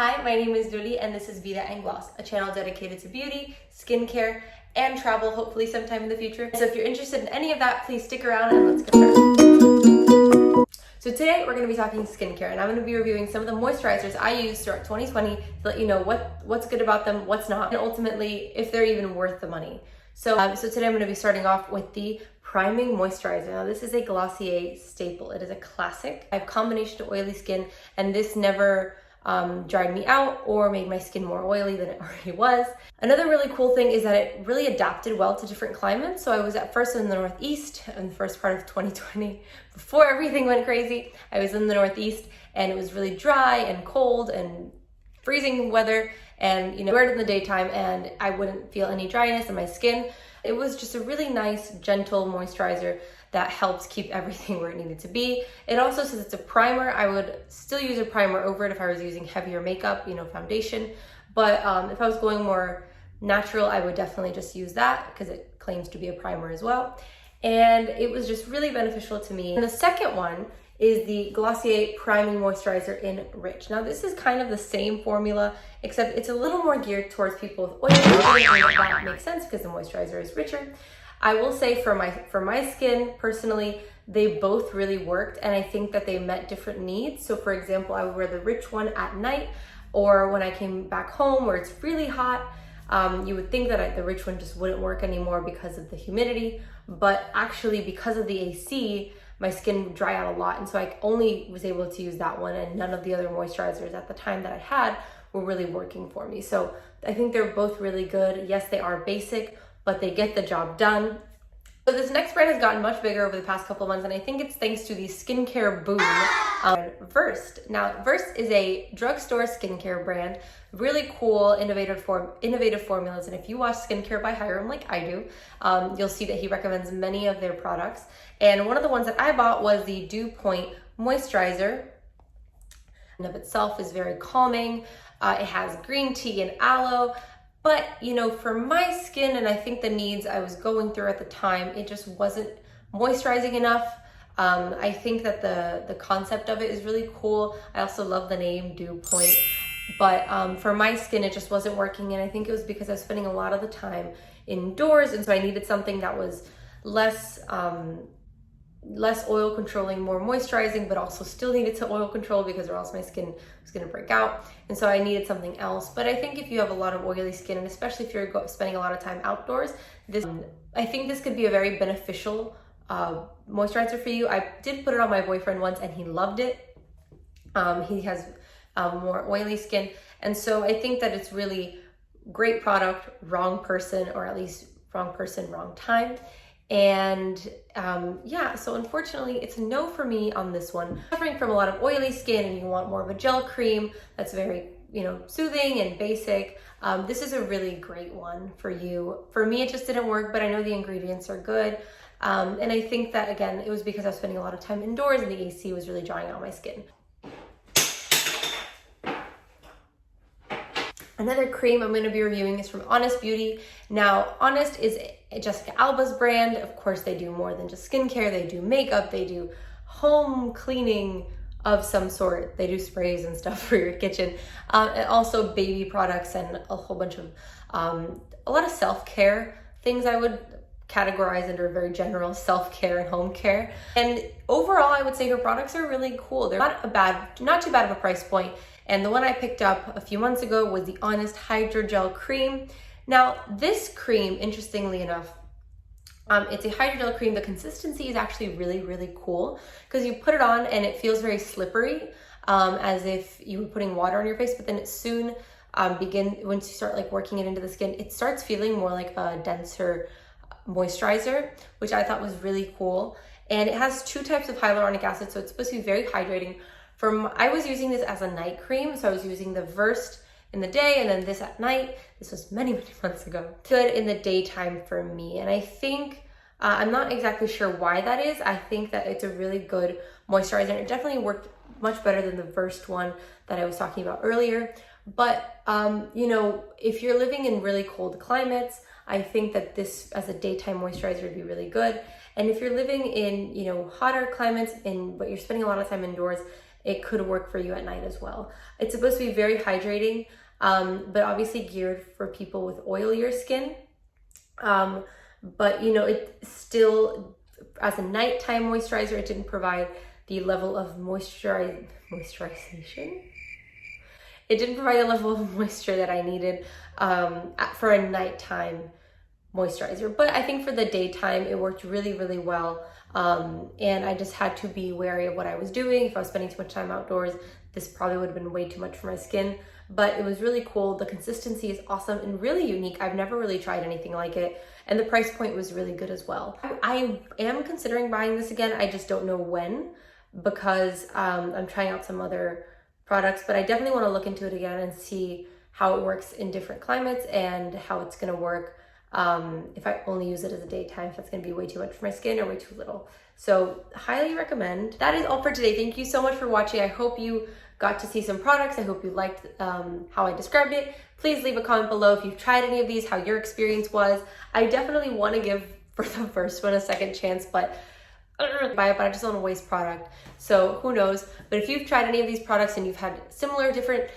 Hi, my name is Julie and this is Vida&Gloss, a channel dedicated to beauty, skincare, and travel, hopefully sometime in the future. So if you're interested in any of that, please stick around and let's get started. So today we're going to be talking skincare, and I'm going to be reviewing some of the moisturizers I used throughout 2020 to let you know what's good about them, what's not, and ultimately if they're even worth the money. So today I'm going to be starting off with the Priming Moisturizer. Now this is a Glossier staple. It is a classic. I have combination of oily skin, and this never dried me out or made my skin more oily than it already was. Another really cool thing is that it really adapted well to different climates. So I was at first in the Northeast in the first part of 2020, before everything went crazy. I was in the Northeast and it was really dry and cold and freezing weather, and I wear it in the daytime and I wouldn't feel any dryness in my skin. It was just a really nice, gentle moisturizer that helps keep everything where it needed to be. It also says it's a primer. I would still use a primer over it if I was using heavier makeup, foundation. But if I was going more natural, I would definitely just use that because it claims to be a primer as well. And it was just really beneficial to me. And the second one is the Glossier Priming Moisturizer in Rich. Now this is kind of the same formula, except it's a little more geared towards people with oily skin, and that makes sense because the moisturizer is richer. I will say for my skin personally, they both really worked, and I think that they met different needs. So for example, I would wear the Rich one at night, or when I came back home where it's really hot. You would think that the Rich one just wouldn't work anymore because of the humidity, but actually because of the AC, my skin would dry out a lot, and so I only was able to use that one, and none of the other moisturizers at the time that I had were really working for me. So I think they're both really good. Yes, they are basic, but they get the job done. So this next brand has gotten much bigger over the past couple of months, and I think it's thanks to the skincare boom. Versed. Now, Versed is a drugstore skincare brand, really cool, innovative formulas. And if you watch Skincare by Hyram like I do, you'll see that he recommends many of their products. And one of the ones that I bought was the Dew Point Moisturizer. In of itself is very calming. It has green tea and aloe. But, for my skin and I think the needs I was going through at the time, it just wasn't moisturizing enough. I think that the concept of it is really cool. I also love the name Dew Point. But for my skin, it just wasn't working. And I think it was because I was spending a lot of the time indoors. And so I needed something that was less oil controlling, more moisturizing, but also still needed to oil control because or else my skin was going to break out. And so I needed something else. But I think if you have a lot of oily skin, and especially if you're spending a lot of time outdoors, I think this could be a very beneficial moisturizer for you. I did put it on my boyfriend once and he loved it. He has more oily skin. And so I think that it's really great product, wrong person, or at least wrong person, wrong time. And so unfortunately it's a no for me on this one. Suffering from a lot of oily skin and you want more of a gel cream that's very, soothing and basic, this is a really great one for you. For me, it just didn't work, but I know the ingredients are good. And I think that, again, it was because I was spending a lot of time indoors and the AC was really drying out my skin. Another cream I'm going to be reviewing is from Honest Beauty. Now, Honest is Jessica Alba's brand. Of course, they do more than just skincare. They do makeup. They do home cleaning of some sort. They do sprays and stuff for your kitchen. And also baby products and a whole bunch of, a lot of self-care things I would categorize under very general self-care and home care. And overall, I would say her products are really cool. They're not too bad of a price point. And the one I picked up a few months ago was the Honest Hydrogel Cream. Now, this cream, interestingly enough, it's a hydrogel cream. The consistency is actually really, really cool because you put it on and it feels very slippery, as if you were putting water on your face, but then it soon once you start working it into the skin, it starts feeling more like a denser moisturizer, which I thought was really cool. And it has 2 types of hyaluronic acid, so it's supposed to be very hydrating. I was using this as a night cream, so I was using the Versed in the day and then this at night. This was many, many months ago. Good in the daytime for me. And I think, I'm not exactly sure why that is. I think that it's a really good moisturizer. It definitely worked much better than the Versed one that I was talking about earlier. But, if you're living in really cold climates, I think that this as a daytime moisturizer would be really good. And if you're living in, hotter climates but you're spending a lot of time indoors, it could work for you at night as well. It's supposed to be very hydrating, but obviously geared for people with oilier skin. But you know, it still, as a nighttime moisturizer, it didn't provide the level of moisturization. It didn't provide the level of moisture that I needed for a nighttime moisturizer. But I think for the daytime, it worked really, really well. And I just had to be wary of what I was doing. If I was spending too much time outdoors, this probably would have been way too much for my skin. But it was really cool. The consistency is awesome and really unique. I've never really tried anything like it. And the price point was really good as well. I am considering buying this again. I just don't know when, because I'm trying out some other products, but I definitely want to look into it again and see how it works in different climates and how it's going to work if I only use it as a daytime, if it's going to be way too much for my skin or way too little. So highly recommend. That is all for today. Thank you so much for watching. I hope you got to see some products. I hope you liked how I described it. Please leave a comment below if you've tried any of these, how your experience was. I definitely want to give for the first one a second chance, but buy it, but I just don't want to waste product. So who knows? But if you've tried any of these products and you've had similar different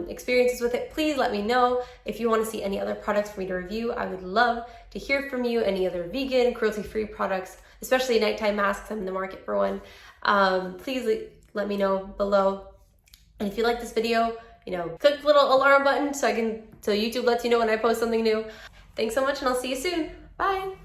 experiences with it, please let me know. If you want to see any other products for me to review, I would love to hear from you. Any other vegan, cruelty-free products, especially nighttime masks. I'm in the market for one. Please let me know below. And if you like this video, you know, click the little alarm button so YouTube lets you know when I post something new. Thanks so much, and I'll see you soon. Bye.